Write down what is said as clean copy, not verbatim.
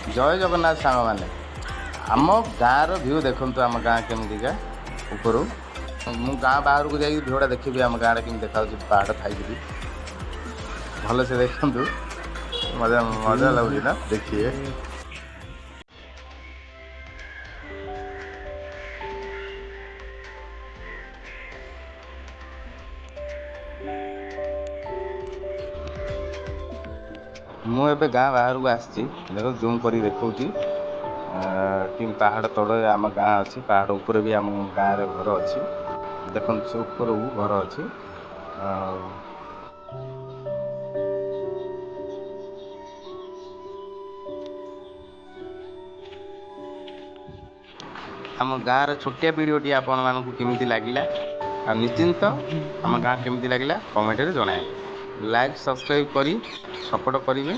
जय जगन्नाथ सांग मैंने आम गाँव भ्यू देखु आम गाँ केमिका ऊपर मु गाँ बाहर को जाइए भ्यूटा देखी आम गाँव केमी देखा पहाड़ थी भल से देखु मजा मजा लगुच ना देखिए ମୁଁ ଏବେ ଗାଁ ବାହାରକୁ ଆସିଛି ଦେଖ ଜୁମ୍ କରି ଦେଖାଉଛି कि पहाड़ तले आम गाँ अच्छी पहाड़ उपर भी आम गाँव घर अच्छी देखो से ऊपर घर अच्छी आम गाँव छोटिया वीडियोटी आपण मानक केमी लगे आ निश्चिंत आम गाँ केमी लगे कमेंट रे जनाए लाइक सब्सक्राइब करी सपोर्ट करेंगे।